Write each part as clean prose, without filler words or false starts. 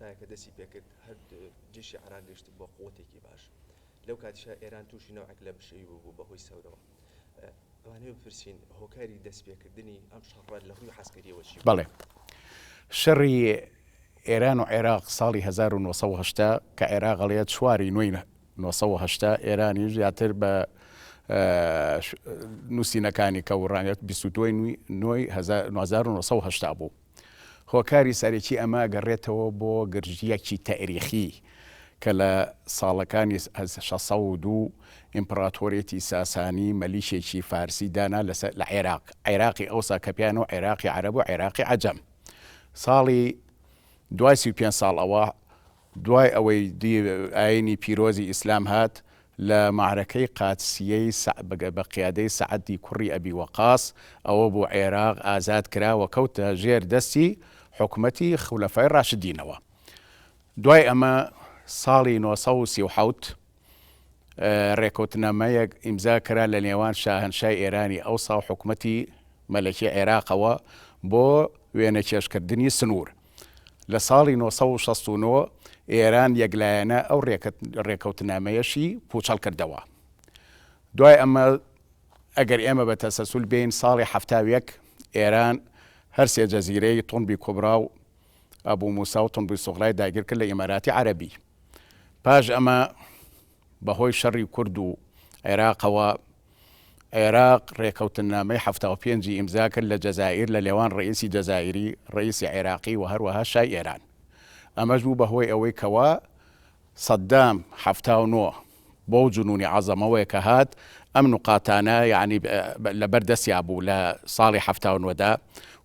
موقعەکە دەستی پێکرد هەر جێشی عێراق گەشت بۆ قووەتێکی باش لەو کاتیشە ئێران تووشی نەوەک لە بشەوی بوو بەهۆی سەورەوە ئەوانەیە بپرسین هۆکاری دەستپێکردنی ئەم شەڕە لە ڕووی حەسکەریەوە چی؟ بەڵێ شەڕی ئێران و عێراق ساڵی 1970 کە عێراق هەڵەیە 4 نوێی 1970 ئێرانی زیاتر بە نووسینەکانی کە ڕانگەت 22 نوێی 1970 بوو. هۆکاری سەرەکی ئەمە گەڕێتەوە بۆ گرژیەکی تاریخی کە لە ساڵەکانی 1602 ئیمپراتۆرێتی ساسانی مەلیشێکی فارسی دانا لە عێراق عێراقی ئەوسا کە پیانەوە عێراقی عەرەب و عێراقی عەجەم. ساڵی دوای 35 ساڵ ئەوە دوای ئەوەی ئاینی پیرۆزی ئیسلام هات لە معرەکەی قادسیەی بە قیادەی سەعەدی کوڕی ئەبی وەقاس ئەوە بۆ عێراق ئازاد کراوە کەوتە ژێر دەستی حکومەتی خولەفای ڕاشدینەوە. دوای ئەمە ساڵی 1970 ڕێکەوتنامەیەک ئیمزا کرا لە نێوان شاهەنشای ئێرانی ئەوسا و حکومەتی مەلەکی عێراقەوە بۆ وێنە چێشکردنی سنوور. لە ساڵی 1969 ئێران یەکلایەنە ئەو ڕێکەوتنامەیەشی پوچەڵ کردەوە. دوای ئەمە ئەگەر ئێمە بە تەسەسول بین ساڵی 71 ئێران هەرسێ جەزیرەی تۆنبی کوبرا و ئەبوو موسا و تۆنبی سوغرای داگیر کرد لە ئیماراتی عەرەبی. پاش ئەمە بەهۆی شەڕی کورد و عێراقەوە عێراق ڕێکەوتنامەی 75 ئیمزا کرد لە جەزائیر لە لێوان ڕئیسی جەزائیری ڕئیسی عێراقی و هەروەها شای ئێران. ئەمەش بوو بەهۆی ئەوەی کەوا سەدام 79 بۆ جنوونی عەزەمەوەی کە هات ئەم نوقاتانە یعنی لەبەردەستیا بوو لە ساڵی 79دا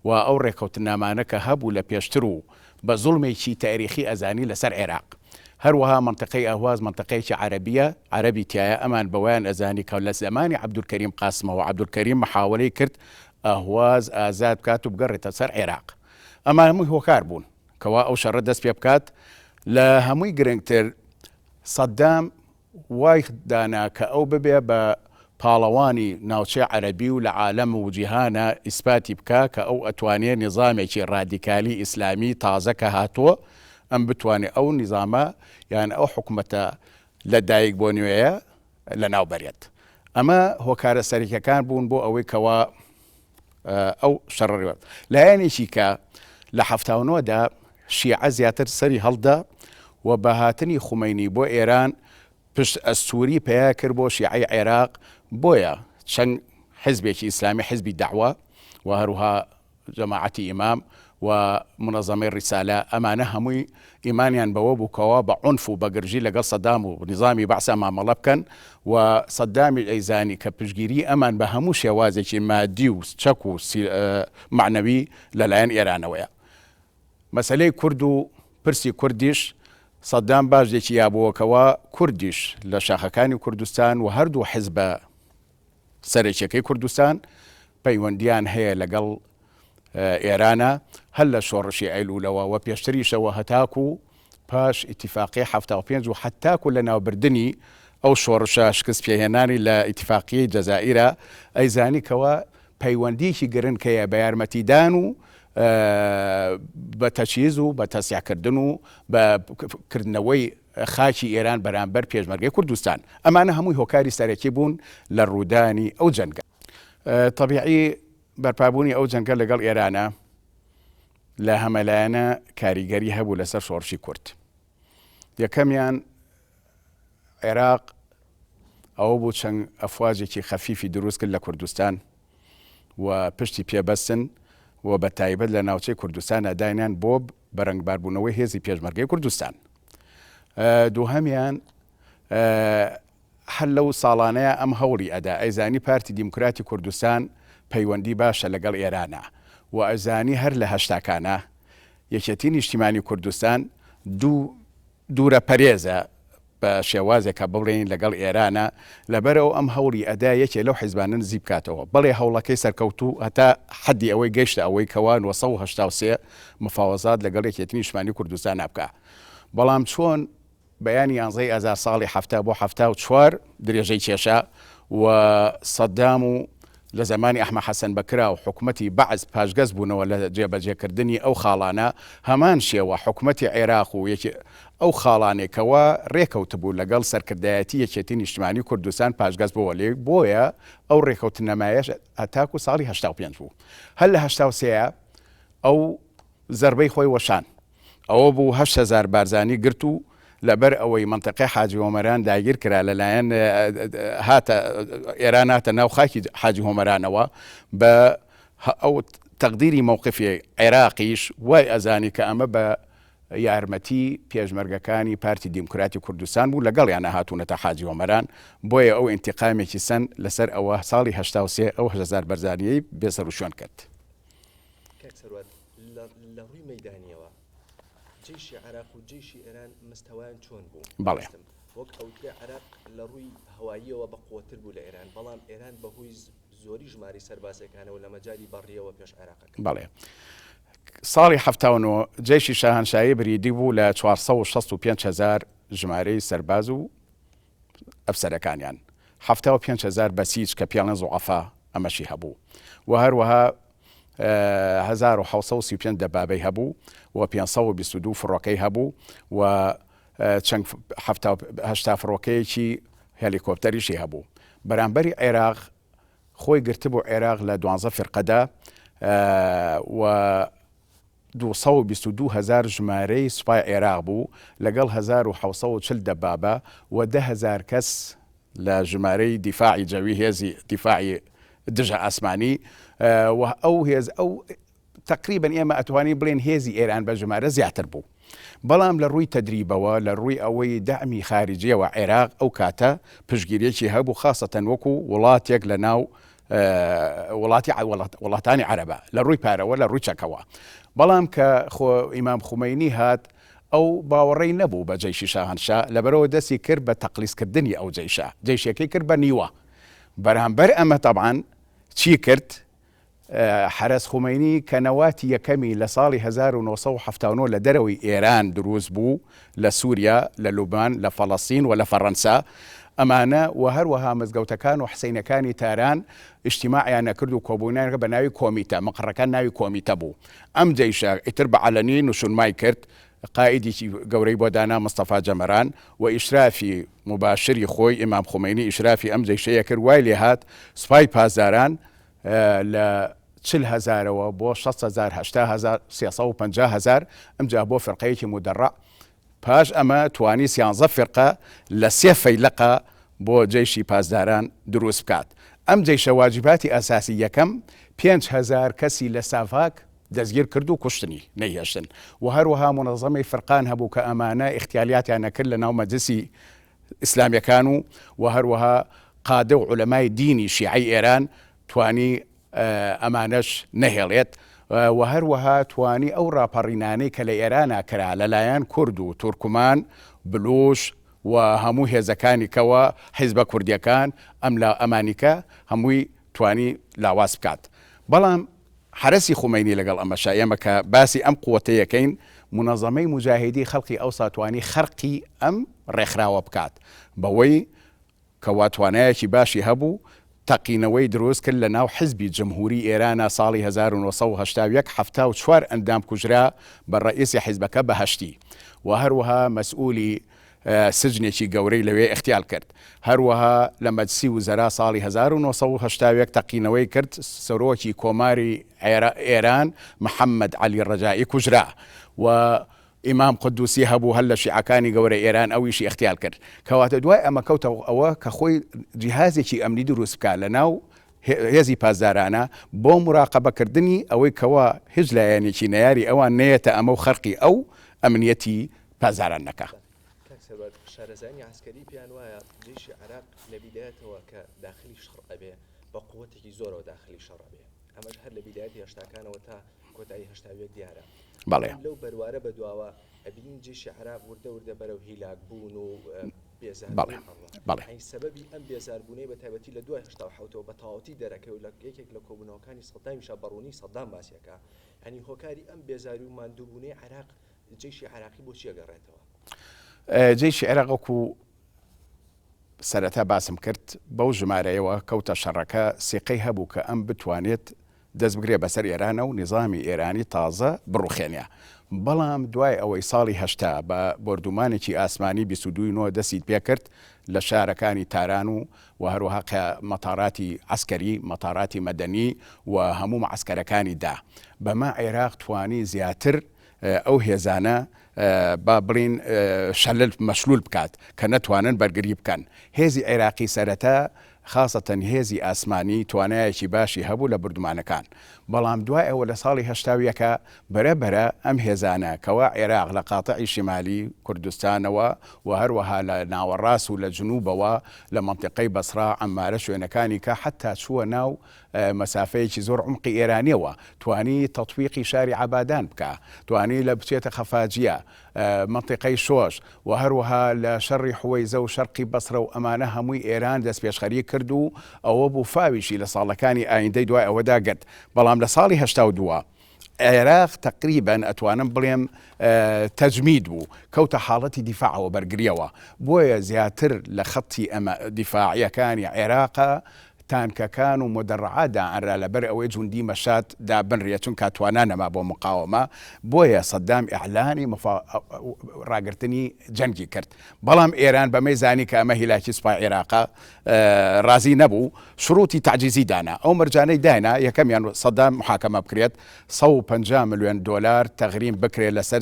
و ئەو ڕێکەوتنامانە کە هەبوو لە پێشتر و بە زوڵمێکی تاریخی ئەزانی لەسەر عێراق. هەروەها منطقەی ئەهواز منطقەیەکی عەرەبیە عەرەبی تایە ئەمان بەوایان ئەزانی کە لە زمانی عەبدولکەریم قاسمەوە عەبدولکەریم محاوەلەی کرد ئەهواز ئازاد بکات و بگەڕێتە سەر عێراق. ئەمان هەمووی هۆکار بوون کەوا ئەو شەڕە دەست پێ بکات. لە هەمووی گرنگتر سەدام وای دانا کە ئەو ببێ بە پاڵەوانی ناوچەی عەرەبی و لە عالەم و جیهانە ئیسپاتی بکە کە ئەو ئەتوانێت نظامێکی ڕادیکالی ئیسلامی تازە کە هاتووە ئەم بتوانێت ئەو نظامە یان ئەو حکومەتە لە دایک بۆ نوێیە لە ناوبەرێت. ئەمە هۆکارە سەرەکیەکان بوون بۆ ئەوەی کەوا ئەو شەڕەوێت. لایەنێکی کە لە 79دا شیعە زیاتر سەری هەڵدا و بە هاتنی خومەینی بۆ ئێران پشت ئەستوری پیا کرد بۆ شیعەی عێراق بۆیە چەند حزبێکی ئیسلامی حزبی دەعوا و هەروها جەماعەتی ئیمام و منەظەمەی ڕیسالە ئەمانە هەمووی ئیمانیان بەوە بووکەوە بە عونف و بەگرژی لەگەڵ سەدام و نظامی بەعسا مامەڵە بکەن و سەدامی ئەیزانی کە پشگیری ئەمان بە هەموو شێوازێکی مادی و چەک و معنەوی لەلایەن ئێرانەوەیە. مەسەلەی کورد و پرسی کوردیش سەدام باشێکی یابووەکەوە کوردیش لە شاخەکانی کوردستان و هەردوو حیزبە سەرێکیەکەی کوردستان پەیوەندیان هەیە لەگەڵ ئێرانە هەل لە شۆڕشی ئەیلولەوە و پێشتریشەوە هەتاکو پاش ئیتیفاقی 75 و حتاکو لە ناوبردننی ئەو شۆڕشە شکست پێهێنانی لە ئیتیفاقیی جەزائیرە ئەیزانی کەوە پەیوەندیکی گرنگکەیە بە یارمەتیدان و بە تەچیز و بە تەسیعکردن و بەکردنەوەی خاکی ئێران بەرامبەر پێشمەرگەی کوردستان. ئەمانە هەمووی هۆکاری سەرەکی بوون لە ڕوودانی ئەو جەنگە. طبیعی بەرپابوونی ئەو جەنگە لەگەڵ ئێرانە لە هەمەلایەنە کاریگەری هەبوو لەسەر شۆڕشی کورد. یەکەمیان عێراق ئەوە بوو چەند ئەفواجێکی خەفیفی دروست کرد لە کوردستان و پشتی پێبەستن و بە تایبەت لە ناوچەی کوردستانە داینان بۆ بەرەنگباربوونەوەی هێزی پێشمەرگەی کوردستان. دووهەمیان هەر لەو ساڵانەیە ئەم هەوڵی ئەدا ئەیزانی پارتی دیموکراتی کوردستان پەیوەندی باشە لەگەڵ ئێرانە و ئەزانی هەر لە هەشتاکانە یەکێتی نیشتیمانی کوردستان دوورە پەرێزە بە شێوازێکە بڵێن لەگەڵ ئێرانە لەبەرەوە ئەم هەوڵی ئەدا یەکێ لەو حیزبانە نزیک بکاتەوە. بەڵێ هەوڵەکەی سەرکەوتوو هەتا حەدی ئەوەی گەیشتە ئەوەی کەوا 1983 مفاوەزات لەگەڵ یەکێتی نیشتیمانی کوردستان بکە. بەڵام چۆن بەیانی 11 ئازار ساڵی 70 بۆ 74 درێژەی کێشە و سەدام و لە زمانی ئەحمە حەسەن بەکرا و حکومەتی بەعز پاشگەز بوونەوە لە جێبەجێکردنی ئەو خاڵانە هەمان شێوە حکومەتی عێراق و ئەو خاڵانێکەوە ڕێکەوت بوو لەگەڵ سەرکردایەتی یەکێتی نیشتیمانی کوردستان پاشگەز بۆوە لێ بۆیە ئەو ڕێکەوت نەمایش هەتاکو ساڵی 85 بوو هەر لە 83 ئەو زەربەی خۆی وەشان ئەوە بوو 8,000 بارزانی گرت و لەبەر ئەوەی منطقەی حاجی هۆمەران داگیر کرا لەلایەن هاتە ئێران هاتە ناو خاکی حاجی هۆمەرانەوە بە ئەو تەقدیری مووقفی عێراقیش وای ئەزانی کە ئەمە بە یارمەتی پێشمەرگەکانی پارتی دیموکراتی کوردستان بوو لەگەڵیان هاتوونەتە حاجی هۆمەران بۆیە ئەو ئینتیقامێکی سەن لەسەر ئەوە ساڵی 83 ئەو 8,000 بەرزانیەی بێسەر و شوێن کرد. لە ڕووی مەیدانیەوە جێشی عێراق و جێشی ئێران مستەوایان چۆن بوو؟ بەڵێ وەک ئەوترێ عێراق لە ڕووی هەواییەوە بەقوتر بوو لە ئێران بەڵام ئێران بەهۆی زۆری ژماری سەربازەکانەوە لە مەجای بەڕیەوە پێش عێراقەکە. بەڵێ ساڵی 79 جێشی شاهنشایی بریدی بوو لە 465,000 ژمارەی سەرباز و ئەفسەرەکانیان 75,000 بەسیج کە پیاڵەن زوعەفا ئەمەشی هەبوو و هەروەها 1735 دەبابەی هەبوو و 522 فڕۆکەی هەبوو و چەند 80 فڕۆکەیەکی هەلیکۆپتەریشی هەبوو. بەرامبەری عێراق خۆی گرتبوو عێراق لە 12 فرقەدا و 222,000 ژمارەی سوپای عێراق بوو لەگەڵ 1740 دەبابە و 10,000 کەس لە ژمارەی دیفاعی جەوی هێزی دیفاعی دژە ئاسمانی و ئەو هێز ئەو تقریبا ئێمە ئەتوانی بڵێن هێزی ئێران بە ژمارە زیاتر بوو. بەڵام لە ڕووی تەدریبەوە لە ڕووی ئەوەی دامی خارجیەوە عێراق ئەو کاتە پشگیرێکی هەبوو خاصەتەن وەکو وڵاتێک لە ناو وڵاتانی عەرەبە لە ڕووی پارەوە لە ڕووی چەکەوە. بەڵام کە ئیمام خومەینی هات ئەو باوەڕێی نەبوو بە جەیشی شاهنشا لەبەرەوە دەستی کرد بە تەقلیسکردنی ئەو جەیشەکەی کرد بە نیوە. بەرامبەر ئەمە طبعاً چی کرد؟ حرەس خومەینی کە نەواتی یەکەمی لە ساڵی 1970 لە دەرەوەی ئێران دروست بوو لە سووریا لە لوبنان لە فەڵەستین و لە فەڕەنسا ئەمانە و هەروەها مزگەوتەکان و حسینەکانی تاران ئیجتیماعیان نەکرد و کۆبوونیان بە ناوی کۆمیتە مەقڕەکان ناوی کۆمیتە بوو. ئەم جەیشە ئیتر بە عەلەنی نوشونمای کرد قائیدێکی گەورەی بۆ دانا مستەفا جەمەران و ئیشرافی مباشری خۆی ئیمام خومەینی ئیشرافی ئەم جەیشەیە کرد وای لێ هات سوپای پاسداران لە 40,000ەوە بۆ 60,000 80,000 350,000 ئەمجا بۆ فرقەیەکی مدەڕع پاش ئەمە توانی 13 فرقە لە 3 فەیلقە بۆ جەیشی پاسداران دروست بکات. ئەم جەیشە واجباتی ئەساسی یەکەم 5,000 کەسی لە سافاک دەستگیر کرد و کوشتنی نەیهێشتن و هەروەها منەظەمەی فرقان هەبوو کە ئەمانە اختیالیاتیان نەکرد لە ناو مەجلیسی ئیسلامیەکان و هەروەها قادە و عولەمای دینی شیعەی ئێران توانی ئەمانەش نەهێڵێت و هەروەها توانی ئەو ڕاپەڕینانەی کە لە ئێرانە کرا لەلایەن کورد و تورکمان بلوش و هەموو هێزەکانی کەوە حیزبە کوردیەکان ئەم لە ئەمانیکە هەمووی توانی لاواز بکات. بەڵام حرەسی خومەینی لەگەڵ ئەمەشا ئێمە کە باسی ئەم قووەتەیەکەین منەظەمەی مجاهیدی خەڵکی ئەو ساتوانی خەرقی ئەم ڕێکخراوە بکات بەوەی کەوا توانایەکی باشی هەبوو تەقینەوەی دروست کرد لە ناو حزبی جمهوری ئێرانە ساڵی 1970 74 ئەندام کوژرا بە ڕئیسی حیزبەکە بەهەشتی و هەروەها مەسئولی سجنێکی گەورەی لەوێ اختیال کرد. هەروەها لە مەجلیسی وزەرا ساڵی 1970 تەقینەوەی کرد سەرۆکی کۆماری ئێران محەممەد عەلی ڕەجایی کوژرا و ئیمام قودوسی هەبوو هەل لە شیعەکانی گەورە ئێران ئەویشی اختیال کرد. کەواتە دوای ئەمە کەوتەوە ئەوە کە خۆی جیهازێکی ئەمنی دروست بکات لە ناو هێزی پاسدارانە بۆ مراقەبەکردنی ئەوەی کەوا هیچ لایەنێکی نەیاری ئەوان نەیەتە ئەمە و خەرقی ئەو ئەمنیەتی پاسداران نەکە. شارەزانی عسکەری پیان وایە جێشی عێراق لە بیدایەتەوە کە داخلی شەڕ ئەبێ بە قووەتێکی زۆرەوە داخلی شەڕ ئەبێ ئەمەش هەر لە بیدایەتی هەشتاکانەوە تا کۆتایی هەشتاویەک دیارە. بەڵێ لەو بەروارە بەدواوە ئەبینین جێشی عێراق وردە بەرەو هیلاک بوون و بێزاربوون. سەبەبی ئەم بێزاربوونەی بە تایبەتی لە دوای 1970 بە تەواوەتی دەرەکەوت و لە یەکێک لە کۆبوونەوەکانی سەدامیشە بەڕوونی سەدام باسیەکە هەنی هۆکاری ئەم بێزاری و ماندووبوونەی عێراق جێشی عێراقی بۆ چیە گەڕێتەوە؟ جێشی عێراق وەکو سەرەتا باسم کرد بەو ژمارەیەوە کەوتە شەڕەکە سێقەی هەبوو کە ئەم بتوانێت دەست بگرێ بەسەر ئێرانە و نظامی ئێرانی تازە بڕوخێنە. بەڵام دوای ئەوەی ساڵی هەشتا بە بردومانێکی ئاسمانی 22 دەستی پێ کرد لە شارەکانی تاران و هەروەها مەتاڕاتی عسکەری مەتاڕاتی مەدەنی و هەموو عسکەرەکانی دا بەما عێراق توانی زیاتر ئەو هێزانە با بڵین شەلل مەشلول بکات کە نەتوانن بەرگری بکەن. هێزی عێراقی سەرەتا خاصەتەن هێزی ئاسمانی توانایەکی باشی هەبوو لە بردومانەکان، بەڵام دوای ئەوە لە ساڵی هەشتاویەکە بەرەبەرە ئەم هێزانە کەوا عێراق لە قاتعی شیمالی کوردستانەوە و هەروەها لە ناوەڕاست و لە جنوبەوە لە منطقەی بەسرا عەمارە شوێنەکانی کە حتا چووە ناو مەسافەیەکی زۆر عمقی ئێرانیەوە، توانی تەطبیقی شاری عەبادان بکە، توانی لە بچێتە خەفاجیە منطقەی شۆش و هەروەها لە شەڕی حوەیزە و شەرقی بەسرە و ئەمانە هەمووی ئێران دەست پێشخەری کرد و ئەوە بوو فاویشی لە ساڵەکانی ئایندەی دوای ئەوەدا گرت. بەڵام لە ساڵی 82 عێراق تقریبا ئەتوانم بڵێم تەجمید بوو، کەوتە حاڵەتی دیفاعەوە بەرگریەوە، بۆیە زیاتر لە خەتی ئەمە دیفاعیەکانی عێراقە تانکەکان و مدەڕعادا ئەرا لەبەر ئەوەی جوندی مەشات دابنرێت چون کاتوانە نەما بۆ مقاومە، بۆیە سەدام ئیعلانی ڕاگررتنی جەنگی کرد. بەڵام ئێران بەمەی زانی کە ئەمە هیلاکی سوپای عێراقا رازی نەبوو، شروعی تعجیزی دانا، ئەو مەرجانەی داینا یەکەمیان سەدام محاکەمە بکرێت 150 ملیۆن دۆلار تەغریم بکرێت لەسەر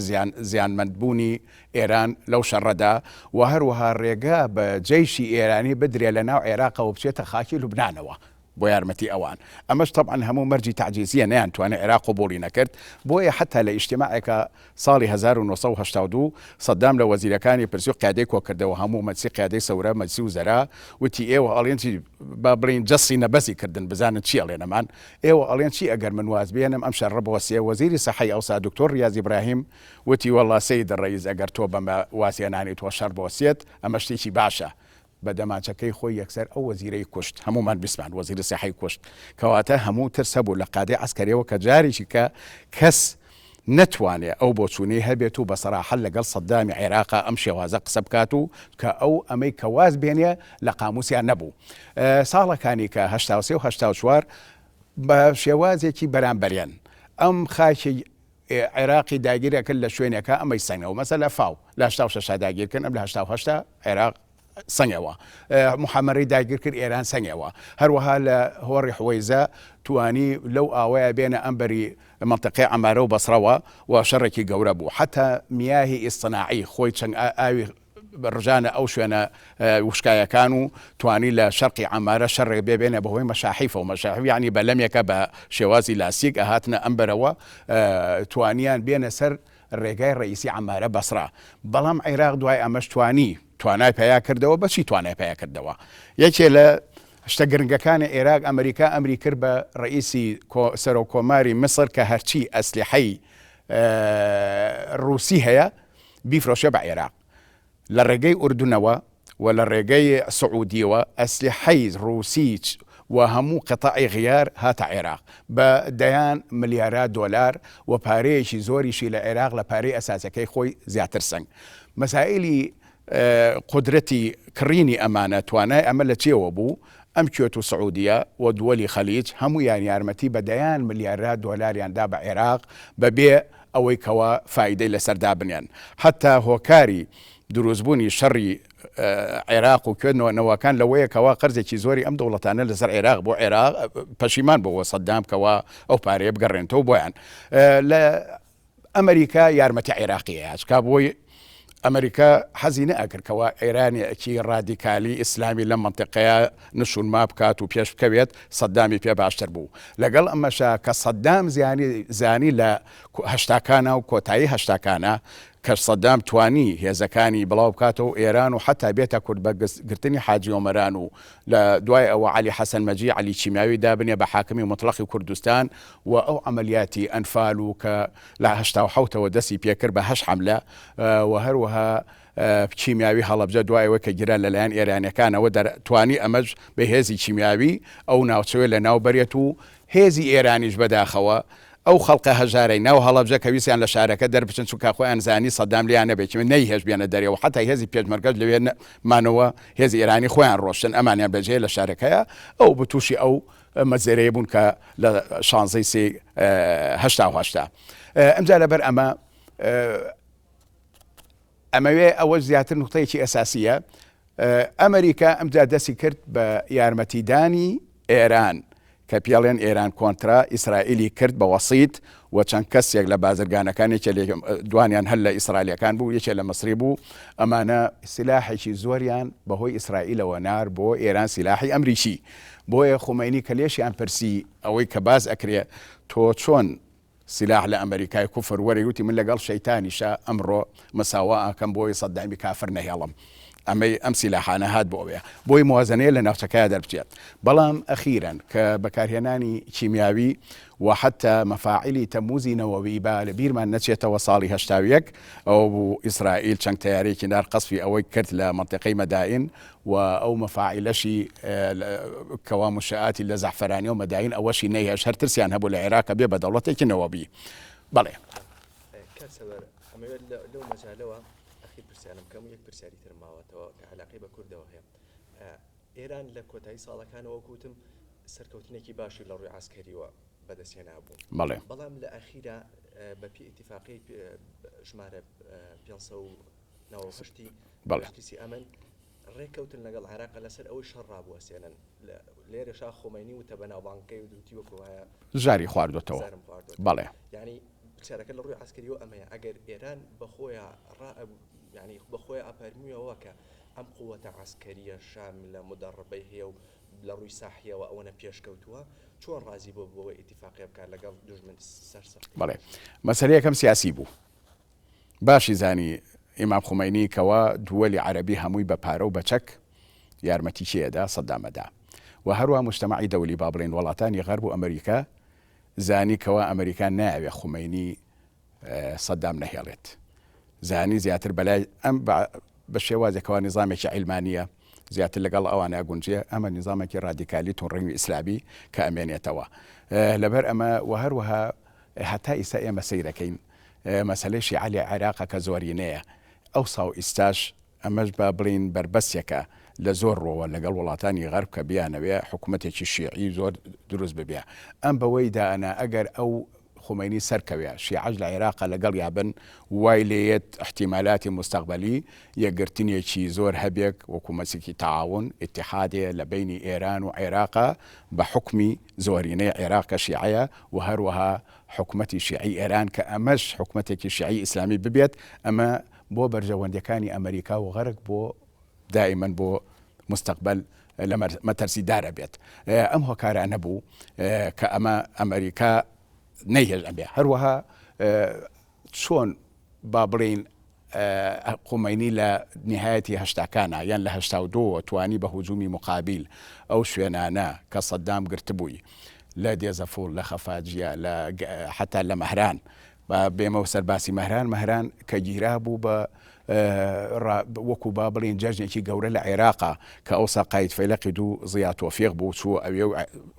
زیانمەندبوونی ئێران لەو شەڕەدا و هەروەها ڕێگا بە جەیشی ئێرانی بدرێت لە ناو عێراقەوە بچێتە خاکی لوبنانەوە بۆ یارمەتی ئەوان. ئەمەش طبعا هەموو مەرجی تعجیزیە نەیانتوانێت عێراق قبوڵی نەکرد، بۆیە حتا لە ئیجتیماعێکە ساڵی 1982 سەدام لە وەزیرەکانی پرسی و قیادەی کۆکردەوە هەموو مەجلیسی قیادەی سەورە مەجلیسی وزەرا وتی ئێوە ئەڵێن با بڵین جەستی نەبەسی کردن بزانن چی ئەڵێنەمان، ئێوە ئەڵێن چی ئەگەر من واز بێنم ئەم شەڕە بوەسیە. وەزیری سەحەی ئەوسا دکتۆر ریاض ئیبراهیم وتی وەڵڵا سەید ڕەئیس ئەگەر تۆ بەمە واسیێنانی تۆ شەڕ بوەسیێت ئەمە شتێکی باشە. بە دەماچەکەی خۆی یەکسەر ئەو وەزیرەی کوشت، هەمومان بیسمان وەزیری سەحەی کوشت، کەواتە هەموو ترس هەبوو لە قادەی عەسکەریەوە کە جارێکی کە کەس نەتوانێت ئەو بۆچوونەی هەبێت و بەسەراحەت لەگەڵ سەدامی عێراقا ئەم شێوازە قسە بکات و کە ئەمەی کەواز بێنێ لە قاموسیان نەبوو. ساڵەکانی کە 83 و 84 بە شێوازێکی بەرامبەریان ئەم خاکی عێراقی داگیرەکرد لە شوێنێکە ئەمەی سەنگەوە، مەسەلە فاو لە 86 داگیرکردن، ئەم لە 88 عێراق سەنگەوە، محەمەدی داگیر کرد ئێران سەنگەوە، هەروەها لە هۆڕی حوەیزە توانی لەو ئاوەیە بێنە ئەمبەری منطقەی عەمارە و بەسرەوە و شەڕێکی گەورە بوو، حتا میاهی ئیصطناعی خۆی چەند ئاوی ڕژانە ئەو شوێنە وشکایەکان و توانی لە شەرقی عەمارە شەڕێک بێنە بەهۆی مەشاحیفە و مەشاحیف یعنی بەلەمێکە بە شێوازی لاسیک ئەهاتنە ئەمبەرەوە توانیان بێنە سەر ڕێگای ڕئیسی عەمارە بەسرا. بەڵام عێراق دوای ئەمەش توانای پیا کردەوە. بەچی توانای پیا کردەوە؟ یەکێ لە شتە گرنگەکانی عێراق ئەمریکا ئەمری کرد بە ڕئیسی سەرۆ کۆماری مسر کە هەرچی ئەسلحەی ڕووسی هەیە بیفرۆشە بە عێراق. لە ڕێگەی ئوردونەوە و لە ڕێگەی سعودیەوە ئەسلحەی ڕووسی و هەموو قەتاعی غیار هاتە عێراق بە دەیان ملیارە دۆلار و پارەیەکی زۆریشی لە عێراق لە پارەی ئەساسەکەی خۆی زیاتر سنگ. مەسائلی قدرەتی کڕینی ئەمانە توانای ئەمە لە چێوە بوو؟ ئەم کوێت و سعودیە و دووەلی خەلیج هەمویان یارمەتی بە دەیان ملیارە دۆلاریاندا بە عێراق بەبێ ئەوەی کەوا فایدەی لەسەردا بنیان. حتا هۆکاری دروستبوونی شەڕی عێراق و کوێنەوەکان لەوەیە کەوا قەرزێکی زۆری ئەم دەوڵەتانە لەسەر عێراق بۆ عێراق پەشیمان بۆەوە سەدام کەوا ئەو پارەیە بگەڕێنەوە بۆیان. لە ئەمریکا یارمەتی عێراقیە چکا بۆی ئەمریکا حەزی نەئەکردکەوە ئێرانێکی ڕادیکالی ئیسلامی لە منطقەیە نشونما بکات و پێش بکەوێت سەدامی پێ باشتر بوو. لەگەڵ ئەمەشا کە سەدام زانی لە هەشتاکانە و کۆتایی هەشتاکانە کە سەدام توانی هێزەکانی بڵاو بکاتەوە ئێران و حتا بێتە کورد بە گرتنی حاجی ئۆمەران و لە دوای ئەوە عەلی حەسەن مەجی عەلی چیماوی دابنێ بە حاکمی مطلقی کوردستان و ئەو عەمەلیاتی ئەنفال و کە لە 87ەوە دەستی پێکرد بە 8 حەملە و هەروەها کیمیاوی هەڵەبجە دوایەوە کە گرە لەلایەن ئێرانیەکانەوە دەتوانی ئەمەش بە هێزی کیمیاوی ئەو ناوچەوە لە ناو بەرێت و هێزی ئێرانیش بەداخەوە ئەو خەڵقە هەژارەی ناو هەڵەبجە کە ویسیان لە شارەکە دەربچن چونکە خۆیان زانی سەدام لیان نەبێت من نەیهێش بێنە دەرەوە حتی هێزی پێشمەرگەش لەوێ مانەوە هێزی ئێرانی خۆیان ڕۆشتن ئەمانیان بەجێ لە شارەکەیە ئەو بتوشی ئەو مەزێرەیە بوون کە لە 16/8 ئەمجا لەبەر ئەمەوێ ئەوە زیاتر نقطەیەکی ئەساسیە ئەمریکا ئەمجا دەستی کرد بە یارمەتیدانی ئێران کە پێڵێن ئێران کۆنترا ئیسرائیلی کرد بە وەسیت و چەند کەسێک لە بازرگانەکانێکی دوانیان هەل لە ئیسرائیلەکان بوو یەکێ لە مەسری بوو ئەمانە سلاحێکی زۆریان بەهۆی ئیسرائیلەوە نار بۆ ئێران سلاحی ئەمریکی بۆیە خومینی کە لێشیان پرسی ئەوەی کە باز ئەکرێ تۆ چۆن سلاح لە ئەمریکای کوفر وەرە وتی من لەگەڵ شەیتانیشە ئەمڕۆ مەساوا ئەکەم بۆی سەدامی کافر نەهێڵم ئەم سیلاحانە هات بۆ ئەوەیە بۆی موازنەیە لە ناوچەکەیە دەربچێت بەڵام ئەخیرەن کە بەکارهێنانی کیمیاوی و حتى مەفاعیلی تەموزی نەوەوی با لە بیرمان نەچێتەوە ساڵی 1970 ئەو بوو ئیسرائیل چەند تیارێکی نار قەسفی ئەوەی کرد لە منطقەی مەدائین و ئەو مەفاعیلەشی کەوا منشئاتی لە زەعفەرانی و مەدائین ئەوەشی نەیهێش هەر ترسیان هەبوو لە عێراق بێ بە دەوڵەتێکی نەوەبی بەڵێ کاتسەوەر ئەمەوێت لەو مەجالەوە ئەخیر پرسیانم کەم یەک پرسیاری تر ماوەتەوە کە علاقەی بە کوردەوە هەیە ئێران لە کۆتایی ساڵەکانەوە کوتم سەرکەوتنێکی باشی لە ڕووی عسکەریەوە بەدەستێنا بوو بەڵام لە ئەخیرا بەپی ئیتیفاقی ژمارە 598 ئەمن ڕێکەوتن لەگەڵ عێراق لەسەر ئەوەی شەڕ ڕابوەسێنن لێرەشا خۆمەینی وتە بەناوبانگەکەی و دوتی وەکو وایە ژاری خواردوێتەوە بەڵێ یعنی پرسیارەکە لە ڕووی عسکەریەوە ئەمەیە ئەگەر ئێران بەخۆیان ینی بەخۆی ئەپەرمیەوە کە ئەم قووەتە عسکەریە شام لە مدەڕبەی هەیە و لە ڕووی ساحیەوە ئەوەنە پێشکەوتووە چۆن ڕازی بۆ بۆەوە ئیتیفاقی بکات لەگەڵ دوژمن سەرسەخت بەڵێ مەسەلەیەکەم سیاسی بوو باشی زانی ئیمام خومینی کەوا دووەلی عەرەبی هەمووی بە پارە و بەچەک یارمەتی کێدا سەدامەدا و هەروە مجتەمەعی دەولی با بڵێن وڵاتانی غەرب و ئەمریکا زانی کەوا ئەمریکا نایەوێ خومینی سەدام نەهێڵێت زانی زیاتر بەلای ئەم بە شێوازێکەوە نظامێکی عیلمانیە زیاتر لەگەڵ ئەوانە گونجێ ئەمە نظامێکی ڕادیکالی تونڕەنگی ئیسلامی کە ئەمێنێتەوە لەبەر ئەمە و هەروەها هەتا ئیستا ئێمە سەیرەکەین مەسەلەی شیعە لە عێراق کە زۆرینەیە ئەو ساو ئیستاش ئەمەش با بڵین بربەسێکە لە زۆر ڕۆوە لەگەڵ وڵاتانی غەرب کە بیانەوێ حکوومەتێکی شیعی زۆر دروست ببێ ئەم بەوەی دانا ئەگەر ئەو خومینی سەرکەوێ شیعەش لە عێراق لەگەڵ یابن وای لێت احتیمالاتی مستقبلی یەکگرتنێکی زۆر هەبێک وەکومەسێکی تعاون اتحادێ لە بینی ئێران و عێراقا بە حکمی زۆرینەی عێراق شیعەیە و هەروەها حکومەتی شیعی ئێران کە ئەمەش حکومەتێکی شیعی ئیسلامی ببێت ئەمە بۆ بەرژەوەندەکانی ئەمریکا و غەرب بۆ دائما بۆ مستقبل لە مەتەرسیدارە بێت ئەم هۆکارە نەبوو کە ئەمە ئەمریکا نەیهێش ئەبێ هەروەها چۆن با بڵین خومینی لە نهایەتی هەشتاکانە یان لە 82 توانی بە هجومی مقابل ئەو شوێنانە کە سەدام گرتبووی لە دێزەفۆڵ لە خەفاجیە حتا لە مەهران بێمەوە سەرباسی مەهران کە گیرا بوو بە وەکو با بڵین جەژنێکی گەورە لە عێراقا کە ئەوسا قاید فەیلەقی دوو زیا تۆفیق بوو چوو ئەوێ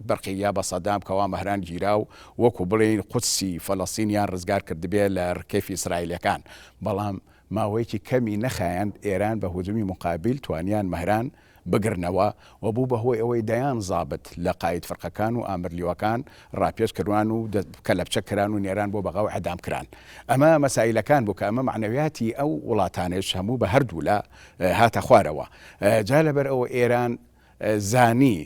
بەرقیا بە سەدام کەوا مەهران گیرا و وەکو بڵین قودسی فەلەستینیان ڕزگار کردبێ لە ڕکێفی ئیسرائیلەکان بەڵام ماوەیەکی کەمی نەخایەن ئێران بە هجومی مقابل توانیان مەهران بگرنەوە و بوو بەهۆی ئەوەی دەیان زابت لە قاید فەرقەکان و ئامرلیوەکان ڕاپێش کردوان و کەلەپچە کران و نێران بۆ بەغاو عەدام کران ئەمە مەسائلەکان بوو کە ئەمە معنەویاتی ئەو وڵاتانش هەموو بە هەردوو لە هاتە خوارەوە جا لەبەر ئەوە ئێران زانی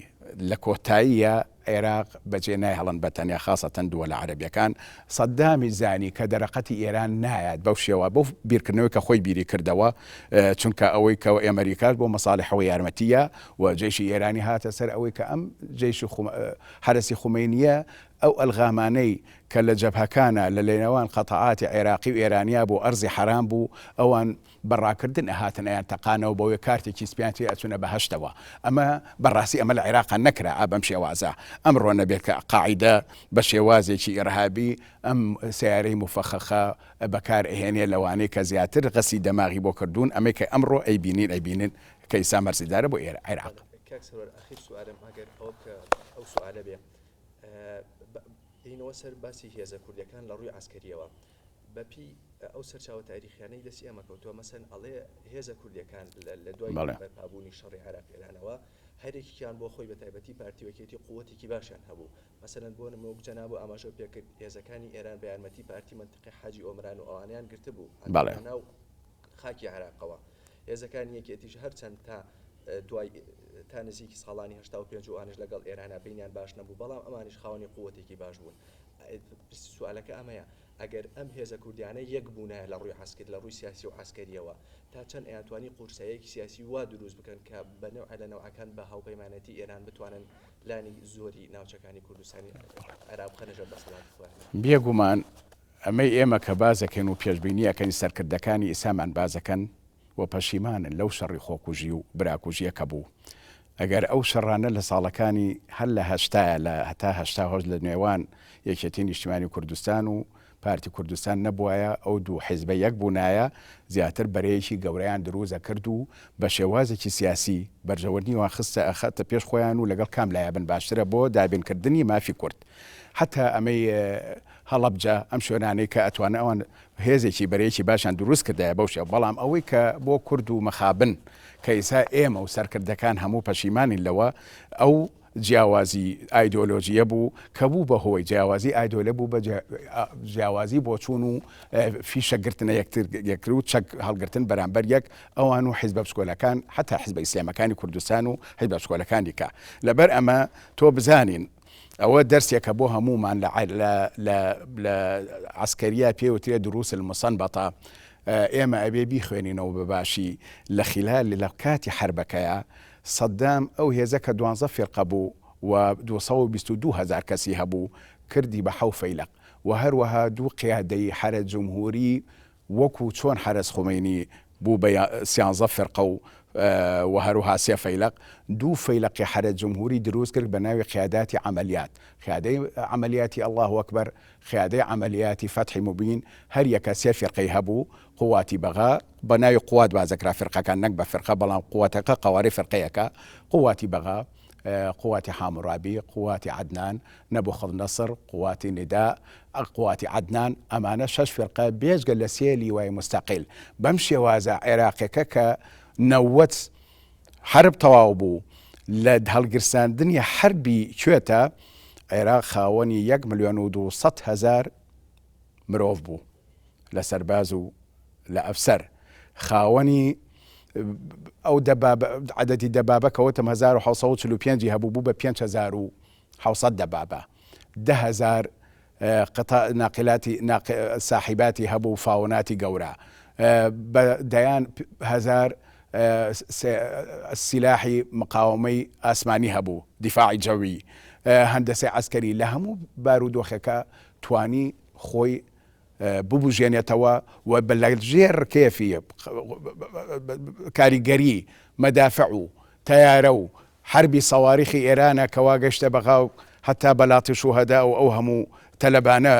لە کۆتاییە عێراق بەجێ نایهڵن بەتەنیا خاصەتەن دووەلە عەرەبیەکان سەدامی زانی کە دەرەقەتی ئێران نایەت بەو شێوە بۆ بیرکردنەوەی کە خۆی بیری کردەوە چونکە ئەوەی کە ئەمریکاش بۆ مەساڵحەوەی یارمەتیە و جێشی ئێرانی هاتە سەر ئەوەی کە ئەم جێشی هەرسی خومینیە ئەو ئەلغامانەی کە لە جەبهەکانە لە لێنەوان قەتەعاتی عێراقی و ئێرانیا بۆ ئەرزی حرام بوو ئەوان بەڕاکردن ئەهاتن ئەیان تەقانەوە بۆیە کارتێکی سپیان تێ ئەچونە بەهەشتەوە ئەمە بەڕاستی ئەمە لە عێراق نەکرا بەم شێوازە ئەمڕۆ نەبێت کە قاعیدە بە شێوازێکی ئیرهابی ئەم سیارەی مفەخەخە بەکار ئەهێنێ لەوانەیە کە زیاتر غەسی دەماغی بۆ کردوون ئەمەی کە ئەمڕۆ ئەیبینین کە ئیسا مەرزیدارە بۆ عێراق. هینەوە سەر باسی هێزە کوردیەکان لە ڕووی عسکەریەوە بەپی ئەو سەرچاوە تاریخیانەی دەستی ئەمە کەوتووە مەسەن ئەڵێ هێزە کوردیەکان لە دوای پابوونی شەڕی عێراق ئێرانەوە هەرێکیان بۆ خۆی بە تایبەتی پارتیوەکێتی قووەتێکی باشیان هەبوو مەسەلەن بۆ نمونە جەناب و ئاماژە پێکرد هێزەکانی ئێران بە یارمەتی پارتی منتقی حاجی ئۆمران و ئەوانیان گرتبوو ناو خاکی عێراقەوە هێزەکانی یەکێتیش هەرچەند دوای تا نزیکی ساڵانی 85 ئەوانش لەگەڵ ئێرانە بینیان باش نەبوو بەڵام ئەمانش خاوەنی قووەتێکی باش بوون سوالەکە ئەمەیە ئەگەر ئەم هێزە کوردیانە یەک بوونایە لە ڕووی عسکر لە ڕووی سیاسی و عسکەریەوە تا چەند ئەیانتوانی قورساییەکی سیاسی وا دروست بکەن کە بەنەوع لە نەوعەکان بە هاوپەیمانەتی ئێران بتوانن لانی زۆری ناوچەکانی کوردستانی عێراق بخەنەژە بەسەڵاتی خۆیان بێگومان ئەمەی ئێمە کە بازەکەن و پێشبینیەکەی سەرکردەکانی ئیسامان بازەکەن و پەشیمانن لەو شەڕی خۆکوژی و براکوژیەکە بوو ئەگەر ئەو شەڕانە لە ساڵەکانی هەر لە هەشتایە لە هەتا هەشتا هۆز لە نێوان یەکێتی نیشتیمانی کوردستان و پارتی کوردستان نەبووایە ئەو دوو حیزبە یەک بوونایە زیاتر بەرەیەکی گەورەیان دروزە کرد و بە شێوازێکی سیاسی بەرژەوەردنی وان خستە ئەخەتە پێش خۆیان و لەگەڵ کام لایەبن باشترە بۆ دابینکردنی مافی کورد حتا ئەمەی هەڵەبجە ئەم شوێنانەی کە ئەتوانە ئەوان هێزێکی بەرەیەکی باشیان دروست کردایە بەو شێوە بەڵام ئەوەی کە بۆ کورد و مەخابن کە ئێستا ئێمە و سەرکردەکان هەموو پەشیمانین لەوە ئەو جیاوازی ئایدۆلۆژیە بوو کە بوو بەهۆی جیاوازی ئایدۆلە بوو بە جیاوازی بۆ چوون و فیشەگرتنە یەکتر و چەک هەڵگرتن بەرامبەر یەک ئەوان و حیزبە پسکۆلەکان حتا حیزبە ئیسلامەکانی کوردستان و حیزبە پسکۆلەکانی کە لەبەر ئەمە تۆ بزانین ئەوە دەرسێکە بۆ هەمومان لە عسکەریە پێوترێ دروس المسەنبەتە ئێمە ئەبێ بیخوێنینەوە بەباشی لە خلال لە کاتی حربەکەیە سەدام ئەو هێزە کە 12 فێرقە بوو و 222,000 کەسی هەبوو کردی بە 7 فەیلق و هەروەها دوو قیادەی حرە جمهوری وەکو چۆن حرەس خومینی بوو بە 13 فێرقە و هەروها 3 فەیلق دوو فەیلقی حرە جمهوری دروست کرد بە ناوی قیاداتی عملیات قیادەی عملیاتی الله ئەکبەر قیادەی عملیاتی فتحی مبین هەر یەکە 3 فێرقەی هەبوو قواتی بەغا بە ناوی قوات بازەکرا فێرقەکان نەک بە فێرقە بەڵام قواتەکە قەواری فێرقەیەکە قواتی بەغا قواتی حامورابی قواتی عدنان نەبوخەت نەسر قواتی ندا قواتی عدنان ئەمانە 6 فێرقە بێژگە لە 3 لیوای مستەقیل بەم شێوازە عێراقەکە کە 90 حرب تەواو بوو لە هەڵگرساندنی حربی کوێتە عێراق خاوەنی 1,200,000 مرۆڤ بوو لە سەرباز و لە ئەفسەر خاوەنی ئەو عەدەدی دەبابە کەوتم 1945 هەبوو بوو بە 5,700 دەبابە 10,000 قطع ناقلاتی ساحیباتی هەبوو فاوناتی گەورە دەیان 1000 سلاحی مقاومەی ئاسمانی هەبوو دیفاعی جەوی هەندەسەی عسکەری لە هەموو بارودۆخەکە توانی خۆی ببوژێنێتەوە و بەلەژێر کێفی کاریگەری مەدافع و تەیارە و حربی سەواریخی ئێرانە کەوا گەشتە بەغاو هەتا بەلاتی شوهەدا و ئەو هەموو تەلەبانە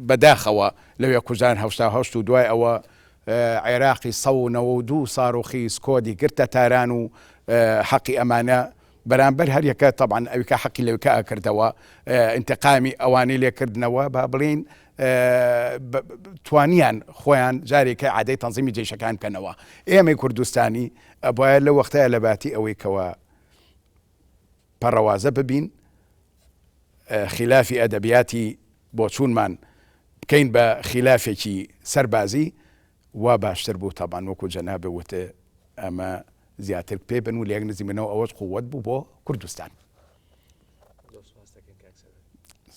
بەداخەوە لەوێ کوژان هەشت و دوای ئەوە عێراقی 192 ساڕۆخی سکۆدی گرتە تاران و حەقی ئەمانە بەرامبەر هەر یەکە طبعا ئەوکە حەقی لەوکە ئەکردەوە ئینتقامی ئەوانەی لێکردنەوە با بڵین توانیان خۆیان جارێکە عادەی تەنزیمی جێشەکان بکەنەوە ئێمەی کوردستانی ئەبایە لە وەختەیە لە باتی ئەوەی کەوە پەڕەوازە ببین خلافی ئەدەبیاتی بۆ چوونمان بکەین بە خلافێکی سەربازی وا باشتر بوو تەبان وەکو جەنابێ وتە ئەمە زیاتر پێ بن و لێک نزیمنەوە ئەوەش قووەت بوو بۆ کوردستان.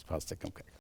سپاس دەکەم.